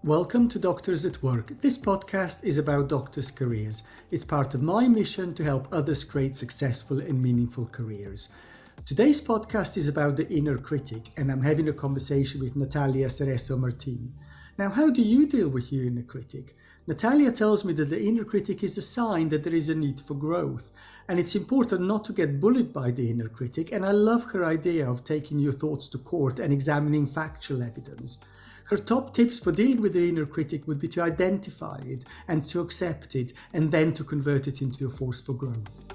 Welcome to Doctors at Work. This podcast is about doctors' careers. It's part of my mission to help others create successful and meaningful careers. Today's podcast is about the inner critic, and I'm having a conversation with Natalia Cerezo Martin. Now, how do you deal with your inner critic? Natalia tells me that the inner critic is a sign that there is a need for growth, and it's important not to get bullied by the inner critic, and I love her idea of taking your thoughts to court and examining factual evidence. Her top tips for dealing with the inner critic would be to identify it and to accept it, and then to convert it into a force for growth.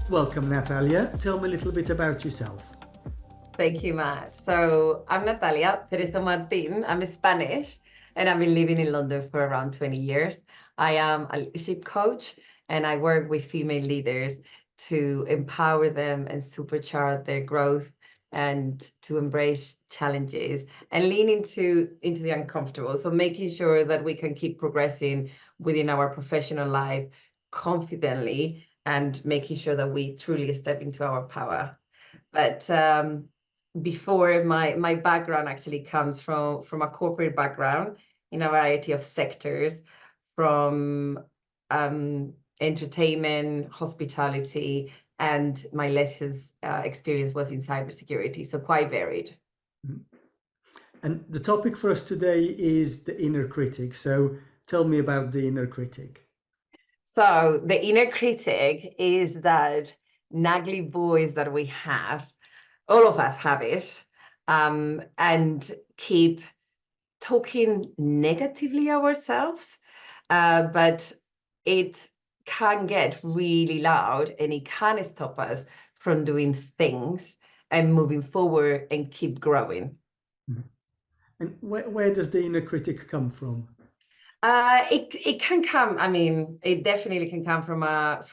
Welcome, Natalia. Tell me a little bit about yourself. Thank you, Matt. So I'm Natalia Cerezo Martin. I'm Spanish, and I've been living in London for around 20 years. I am a leadership coach, and I work with female leaders to empower them and supercharge their growth and to embrace challenges and lean into the uncomfortable. So making sure that we can keep progressing within our professional life confidently and making sure that we truly step into our power. But before my background actually comes from a corporate background in a variety of sectors, from entertainment, hospitality, and my latest experience was in cybersecurity, so quite varied. And the topic for us today is the inner critic. So tell me about the inner critic. So the inner critic is that naggly voice that we have. All of us have it, and keep talking negatively ourselves, but it can get really loud and it can stop us from doing things and moving forward and keep growing. And where does the inner critic come from? It can come. I mean, it definitely can come from a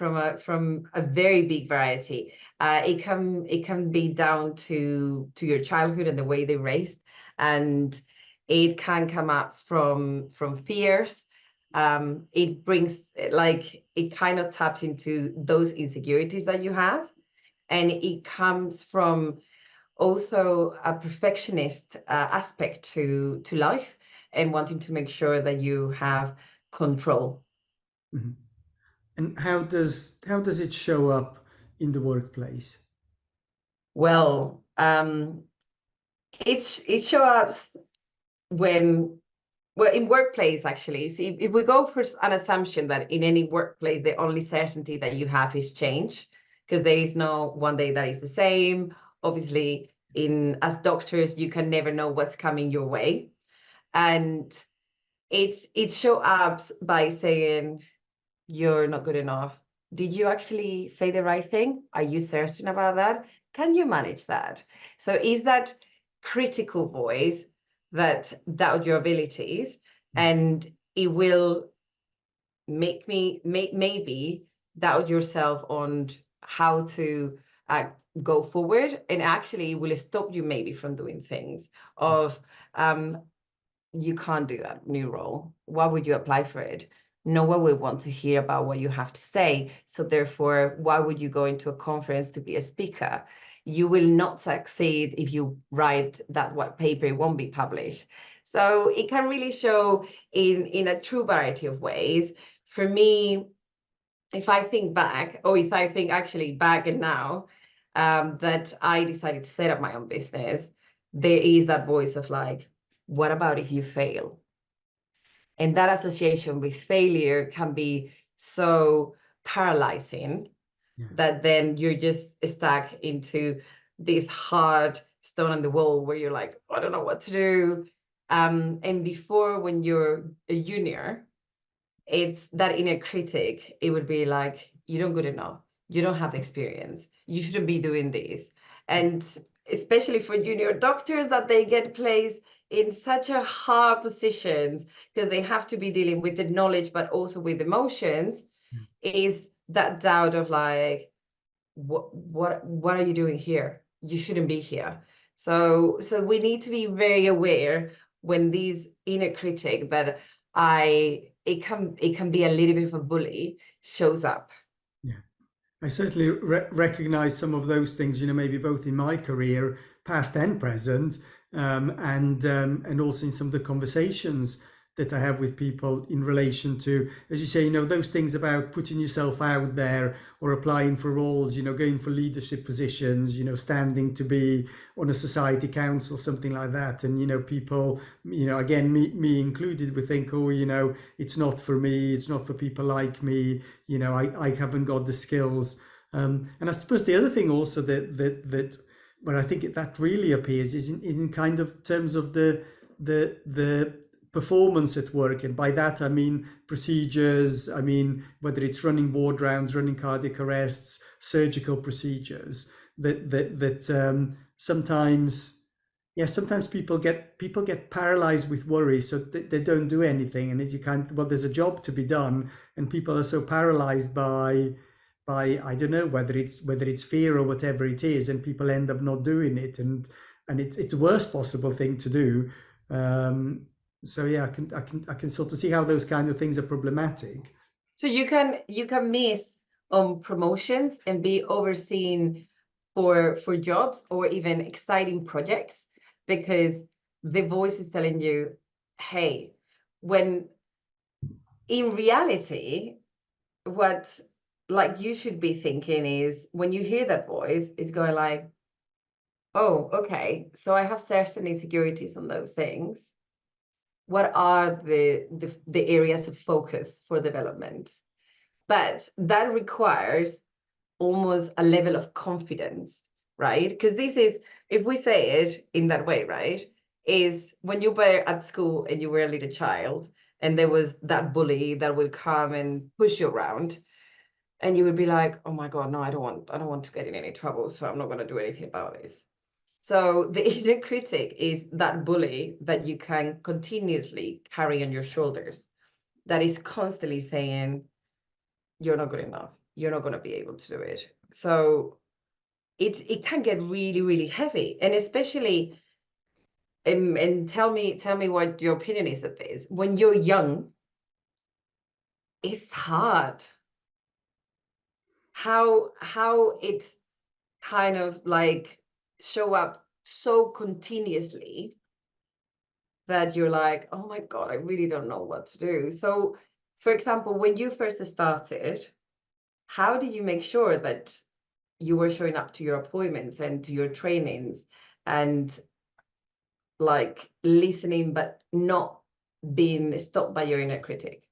very big variety. It can be down to your childhood and the way they raised, and it can come up from fears. It brings, like, it kind of taps into those insecurities that you have, and it comes from also a perfectionist aspect to life and wanting to make sure that you have control. Mm-hmm. And how does it show up in the workplace? Well, it shows up when, well, in workplace, actually. So if we go for an assumption that in any workplace, the only certainty that you have is change, because there is no one day that is the same. Obviously, as doctors, you can never know what's coming your way. And it shows up by saying, you're not good enough. Did you actually say the right thing? Are you certain about that? Can you manage that? So is that critical voice that doubt your abilities, and it will make maybe doubt yourself on how to go forward, and actually will stop you maybe from doing things of you can't do that new role. Why would you apply for it? No one will want to hear about what you have to say. So therefore, why would you go into a conference to be a speaker? You will not succeed if you write that white paper, it won't be published. So it can really show in a true variety of ways. For me, if I think back, or if I think actually back and now, that I decided to set up my own business, there is that voice of like, what about if you fail? And that association with failure can be so paralyzing that then you're just stuck into this hard stone on the wall where you're like, I don't know what to do. And before, when you're a junior, it's that inner critic. It would be like, you don't good enough. You don't have the experience. You shouldn't be doing this. And especially for junior doctors, that they get placed in such a hard positions because they have to be dealing with the knowledge, but also with emotions, is that doubt of like, what are you doing here? You shouldn't be here. So we need to be very aware when these inner critic that it can be a little bit of a bully shows up. Yeah. I certainly recognize some of those things, maybe both in my career, past and present, and also in some of the conversations that I have with people in relation to, as you say, those things about putting yourself out there or applying for roles, going for leadership positions, standing to be on a society council, something like that. And, people, again, me included, would think, oh, it's not for me, it's not for people like me, I haven't got the skills. And I suppose the other thing also that where I think that really appears is in kind of terms of the performance at work, and by that I mean procedures. I mean whether it's running ward rounds, running cardiac arrests, surgical procedures. That sometimes, yeah, sometimes people get paralyzed with worry, so they don't do anything. And if you can't, well, there's a job to be done, and people are so paralyzed by I don't know whether it's fear or whatever it is, and people end up not doing it, and it's the worst possible thing to do. So yeah, I can sort of see how those kind of things are problematic. So you can miss on promotions and be overseen for jobs or even exciting projects because the voice is telling you, hey, when in reality, what like you should be thinking is when you hear that voice is going like, oh, okay, so I have certain insecurities on those things. What are the areas of focus for development? But that requires almost a level of confidence, right? Because this is, if we say it in that way, right, is when you were at school and you were a little child and there was that bully that would come and push you around, and you would be like, oh my God, no, I don't want to get in any trouble, so I'm not going to do anything about this. So the inner critic is that bully that you can continuously carry on your shoulders, that is constantly saying, you're not good enough, you're not going to be able to do it. So it can get really, really heavy. And especially, and tell me what your opinion is of this. When you're young, it's hard. How it's kind of like show up so continuously that you're like, oh my God, I really don't know what to do. So, for example, when you first started, how did you make sure that you were showing up to your appointments and to your trainings and like listening, but not being stopped by your inner critic?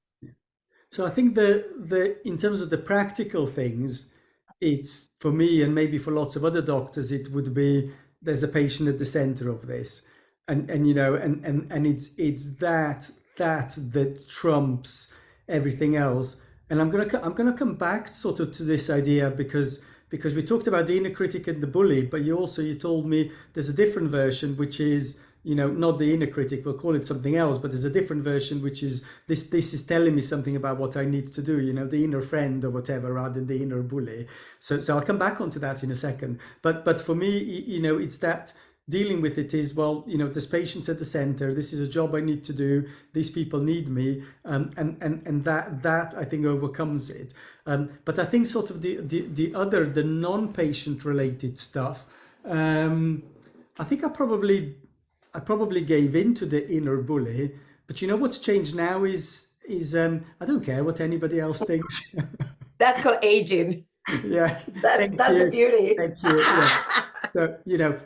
So I think the in terms of the practical things, it's for me and maybe for lots of other doctors, it would be there's a patient at the center of this, and it's that trumps everything else. And I'm gonna come back sort of to this idea because we talked about the inner critic and the bully, but you told me there's a different version, which is not the inner critic, we'll call it something else, but there's a different version, which is this is telling me something about what I need to do, the inner friend or whatever, rather than the inner bully. So I'll come back onto that in a second. But for me, it's that dealing with it is, well, there's patients at the center, this is a job I need to do, these people need me, and that I think overcomes it. But I think sort of the non-patient related stuff, I think I probably gave in to the inner bully. But what's changed now is I don't care what anybody else thinks. That's called aging. Yeah, thank That's the you, beauty. thank you. Yeah. So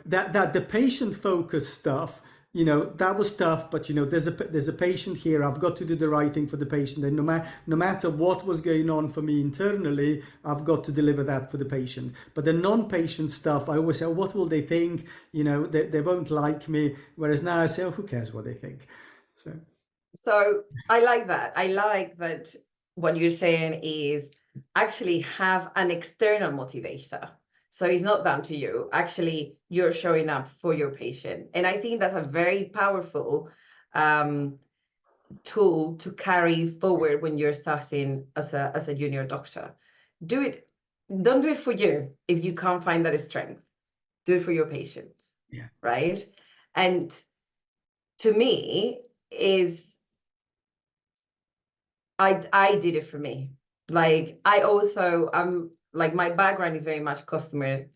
that the patient focused stuff, that was tough. But there's a patient here. I've got to do the right thing for the patient, and no matter what was going on for me internally, I've got to deliver that for the patient. But the non-patient stuff, I always say, oh, what will they think? They won't like me. Whereas now I say, oh, who cares what they think? So I like that. I like that what you're saying is actually have an external motivator. So it's not down to you. Actually, you're showing up for your patient. And I think that's a very powerful tool to carry forward when you're starting as a junior doctor. Don't do it for you if you can't find that strength. Do it for your patients. Yeah. Right. And to me, I did it for me. Like I also like my background is very much customer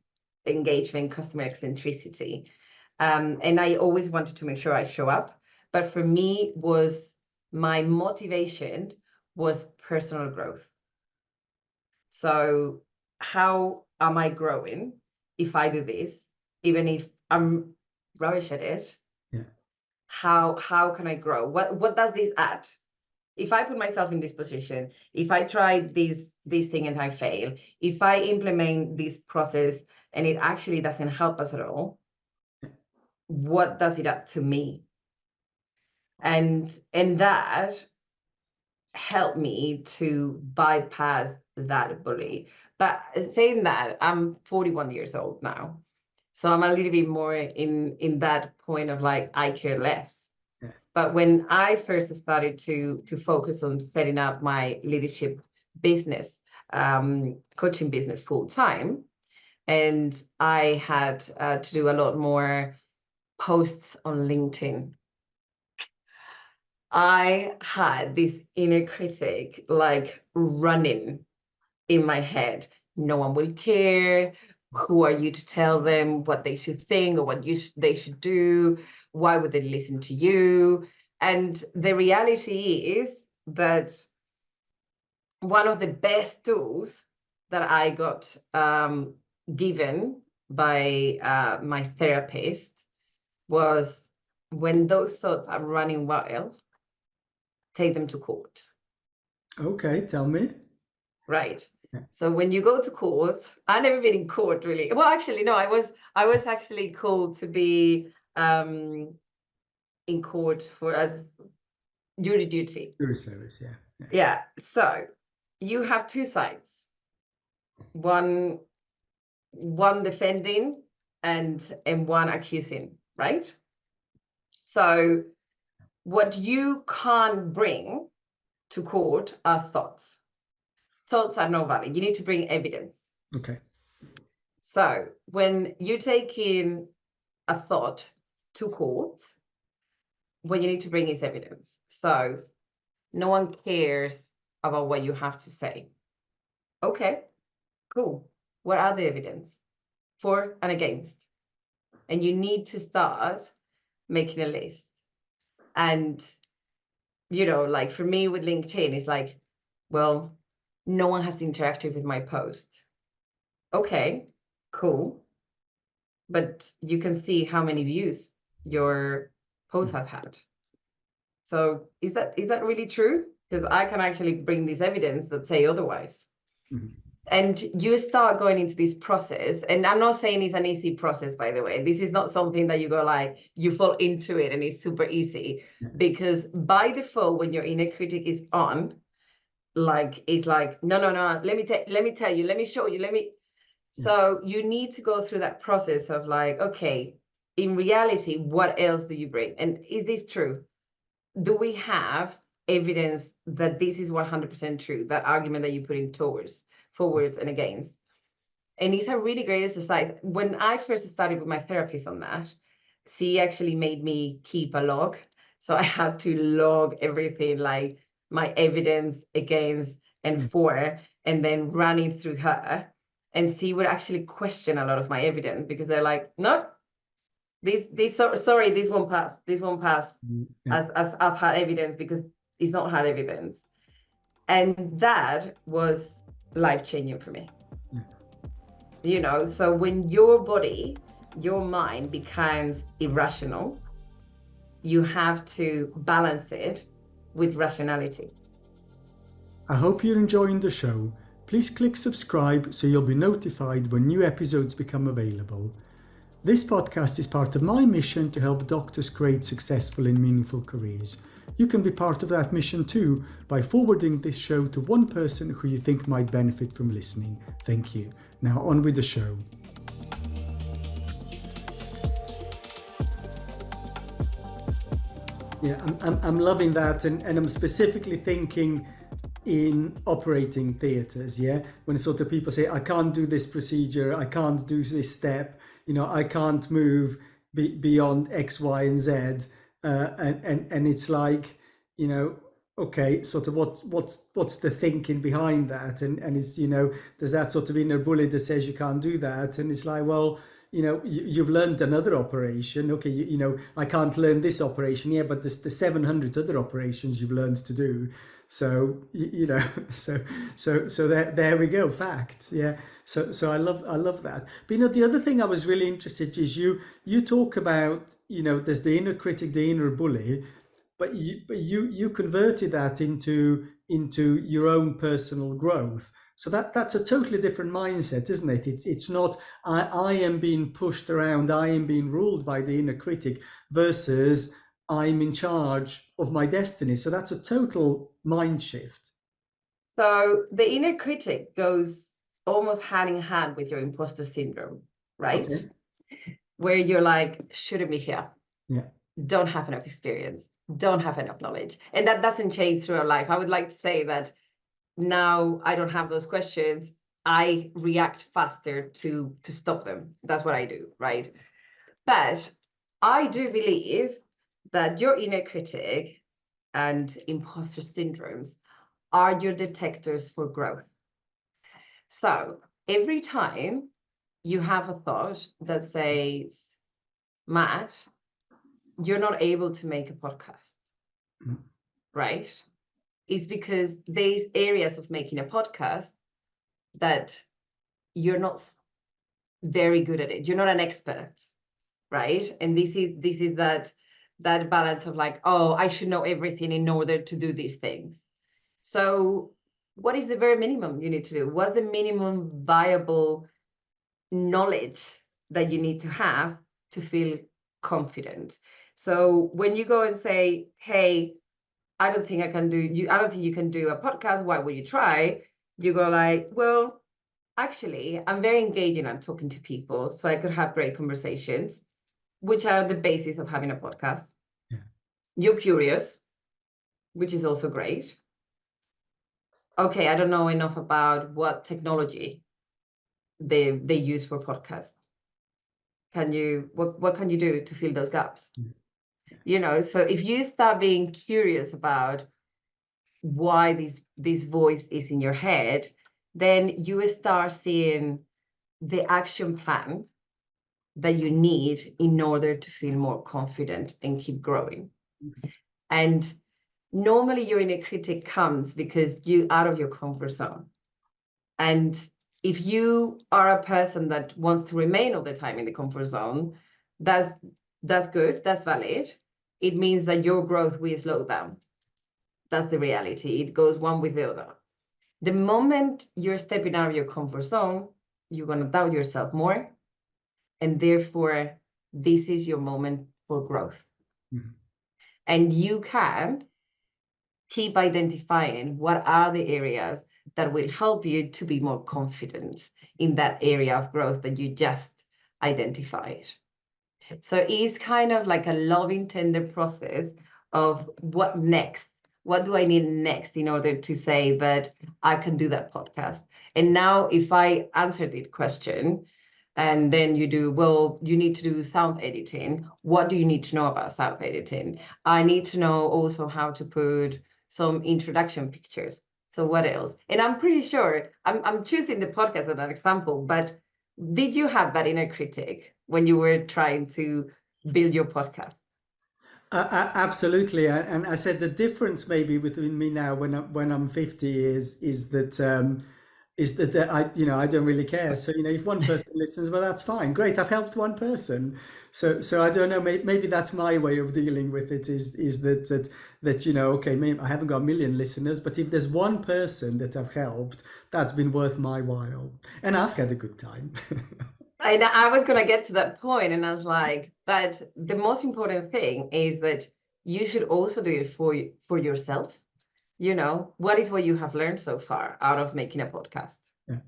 engagement, customer eccentricity. And I always wanted to make sure I show up. But for me, was my motivation was personal growth. So how am I growing if I do this, even if I'm rubbish at it? Yeah. How can I grow? What does this add? If I put myself in this position, if I try this thing and I fail, if I implement this process and it actually doesn't help us at all, what does it add to me? And that helped me to bypass that bully. But saying that, I'm 41 years old now. So I'm a little bit more in that point of like, I care less. Yeah. But when I first started to focus on setting up my leadership business, coaching business full time, and I had to do a lot more posts on LinkedIn, I had this inner critic like running in my head. No one will care. Who are you to tell them what they should think or what they should do? Why would they listen to you? And the reality is that one of the best tools that I got given by my therapist was, when those thoughts are running wild, take them to court. Okay, tell me. Right. Yeah. So when you go to court, I've never been in court really. Well, actually, no, I was actually called to be in court for as jury duty. Jury service, yeah. Yeah. So you have two sides. One defending and one accusing, right? So what you can't bring to court are thoughts. Thoughts are no valid. You need to bring evidence. Okay. So when you take in a thought to court, what you need to bring is evidence. So no one cares about what you have to say. Okay, cool. What are the evidence for and against? And you need to start making a list. And, you know, like for me with LinkedIn, it's like, well, no one has interacted with my post. Okay, cool. But you can see how many views your post has had. So is that really true? Because I can actually bring this evidence that say otherwise. Mm-hmm. And you start going into this process, and I'm not saying it's an easy process, by the way. This is not something that you go like, you fall into it and it's super easy. Yeah. Because by default, when your inner critic is on, like, it's like, no, let me tell you, let me show you, So you need to go through that process of like, okay, in reality, what else do you bring? And is this true? Do we have evidence that this is 100% true, that argument that you put in forwards and against? And it's a really great exercise. When I first started with my therapist on that, she actually made me keep a log. So I had to log everything, like my evidence against and for, and then running through her. And she would actually question a lot of my evidence, because they're like, no, sorry, this won't pass. This won't pass as I've had evidence, because it's not hard evidence. And that was life-changing for me. You know, so when your body, your mind becomes irrational, you have to balance it with rationality. I hope you're enjoying the show. Please click subscribe so you'll be notified when new episodes become available. This podcast is part of my mission to help doctors create successful and meaningful careers. You can be part of that mission too by forwarding this show to one person who you think might benefit from listening. Thank you. Now on with the show. Yeah, I'm loving that, and I'm specifically thinking in operating theatres, yeah, when sort of people say, I can't do this procedure, I can't do this step, you know, I can't move beyond X, Y, and Z, and it's like, you know, okay, sort of what's the thinking behind that, and it's, you know, there's that sort of inner bully that says you can't do that, and it's like, well, you know, you've learned another operation, okay, you know, I can't learn this operation, yeah, but there's the 700 other operations you've learned to do, so you know, so there we go, facts, yeah. So I love that. But you know, the other thing I was really interested is you talk about, you know, there's the inner critic, the inner bully, but you converted that into your own personal growth. So that's a totally different mindset, isn't it? It's not I am being pushed around, I am being ruled by the inner critic versus I'm in charge of my destiny. So that's a total mind shift. So the inner critic goes almost hand in hand with your imposter syndrome, right? Okay. Where you're like, shouldn't be here, Yeah. don't have enough experience, don't have enough knowledge. And that doesn't change throughout life. I would like to say that now I don't have those questions. I react faster to stop them. That's what I do, right? But I do believe that your inner critic and imposter syndromes are your detectors for growth. So every time you have a thought that says, Matt, you're not able to make a podcast, Mm. right? It's because there's areas of making a podcast that you're not very good at it. You're not an expert, right? And this is that balance of like, oh, I should know everything in order to do these things. So what is the very minimum you need to do? What's the minimum viable knowledge that you need to have to feel confident? So when you go and say, hey, I don't think you can do a podcast, why would you try? You go like, well, actually, I'm very engaging. I'm talking to people, so I could have great conversations, which are the basis of having a podcast. Yeah. You're curious, which is also great. Okay, I don't know enough about what technology they use for podcasts. What can you do to fill those gaps? Mm. You know, so if you start being curious about why this voice is in your head, then you start seeing the action plan that you need in order to feel more confident and keep growing. And normally your inner critic comes because you out of your comfort zone. And if you are a person that wants to remain all the time in the comfort zone, that's good, that's valid. It means that your growth will slow down. That's the reality. It goes one with the other. The moment you're stepping out of your comfort zone, you're going to doubt yourself more. And therefore, this is your moment for growth. Mm-hmm. And you can keep identifying what are the areas that will help you to be more confident in that area of growth that you just identified. So it's kind of like a loving, tender process of what next? What do I need next in order to say that I can do that podcast? And now, if I answer that question, and then you do, well, you need to do sound editing. What do you need to know about sound editing? I need to know also how to put some introduction pictures. So what else? And I'm pretty sure I'm choosing the podcast as an example, but did you have that inner critic when you were trying to build your podcast? Absolutely, and I said the difference maybe between me now when I'm 50 is that I, you know, I don't really care. So, you know, if one person listens, well, that's fine, great, I've helped one person. So I don't know, maybe that's my way of dealing with it, is that you know, okay, maybe I haven't got a million listeners, but if there's one person that I've helped, that's been worth my while, and I've had a good time. And I was going to get to that point, and I was like, but the most important thing is that you should also do it for yourself. You know, what is what you have learned so far out of making a podcast? Yeah.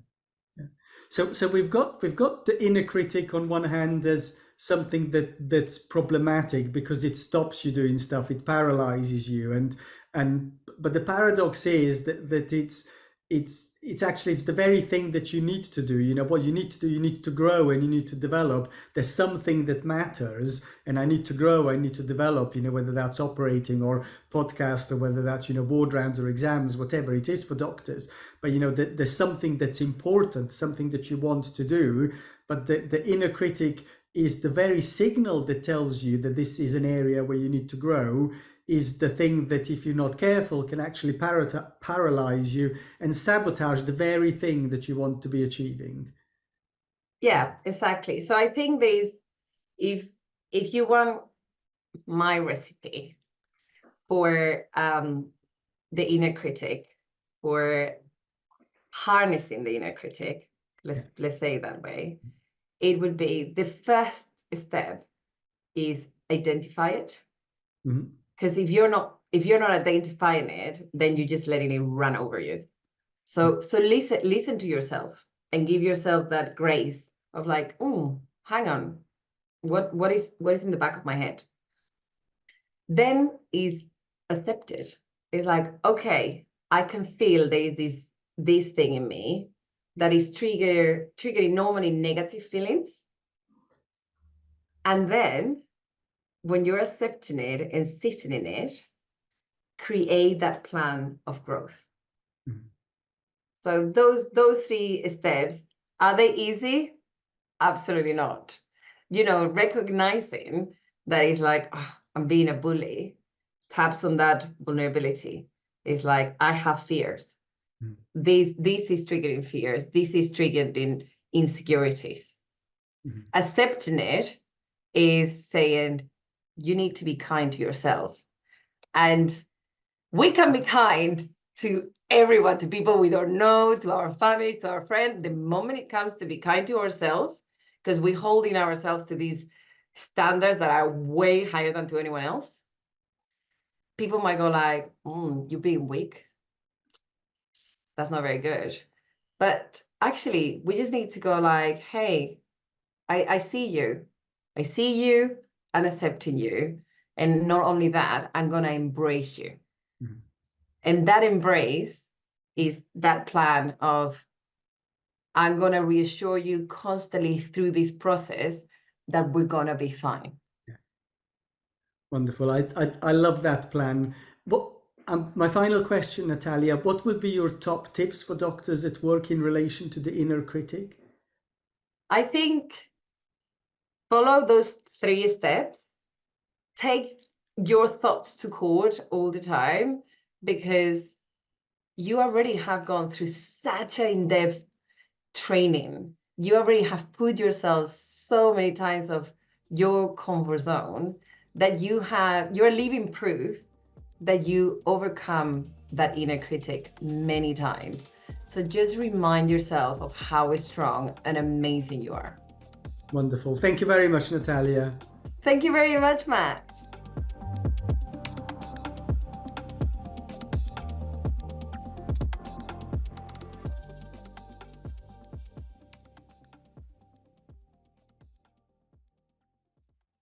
Yeah. So we've got the inner critic on one hand as something that's problematic because it stops you doing stuff, it paralyzes you, and but the paradox is that it's the very thing that you need to do. What you need to do, you need to grow and you need to develop. There's something that matters, and I need to grow, I need to develop, whether that's operating or podcast, or whether that's board rounds or exams, whatever it is for doctors. But there's something that's important, something that you want to do, but the inner critic is the very signal that tells you that this is an area where you need to grow, is the thing that, if you're not careful, can actually paralyze you and sabotage the very thing that you want to be achieving. Yeah, exactly. So I think if you want my recipe for the inner critic, for harnessing the inner critic, let's say it that way, it would be, the first step is identify it. Because if you're not identifying it, then you're just letting it run over you. So listen to yourself and give yourself that grace of like, oh, hang on, what is in the back of my head? Then is accept it. It's like, okay, I can feel there is this thing in me that is triggering normally negative feelings. And then when you're accepting it and sitting in it, create that plan of growth. So those 3 steps, are they easy? Absolutely not. Recognizing that is like, oh, I'm being a bully, taps on that vulnerability. It's like, I have fears. This is triggering fears. This is triggering insecurities. Accepting it is saying, you need to be kind to yourself. And we can be kind to everyone, to people we don't know, to our families, to our friends. The moment it comes to be kind to ourselves, because we're holding ourselves to these standards that are way higher than to anyone else, people might go like, you're being weak. That's not very good. But actually, we just need to go like, hey, I see you. I see you and accepting you. And not only that, I'm going to embrace you. And that embrace is that plan of, I'm going to reassure you constantly through this process that we're going to be fine. Yeah. Wonderful. I love that plan. My final question, Natalia, what would be your top tips for doctors at work in relation to the inner critic? I think follow those 3 steps. Take your thoughts to court all the time, because you already have gone through such an in-depth training. You already have put yourself so many times of your comfort zone that you're living proof that you overcome that inner critic many times. So just remind yourself of how strong and amazing you are. Wonderful. Thank you very much, Natalia. Thank you very much, Matt.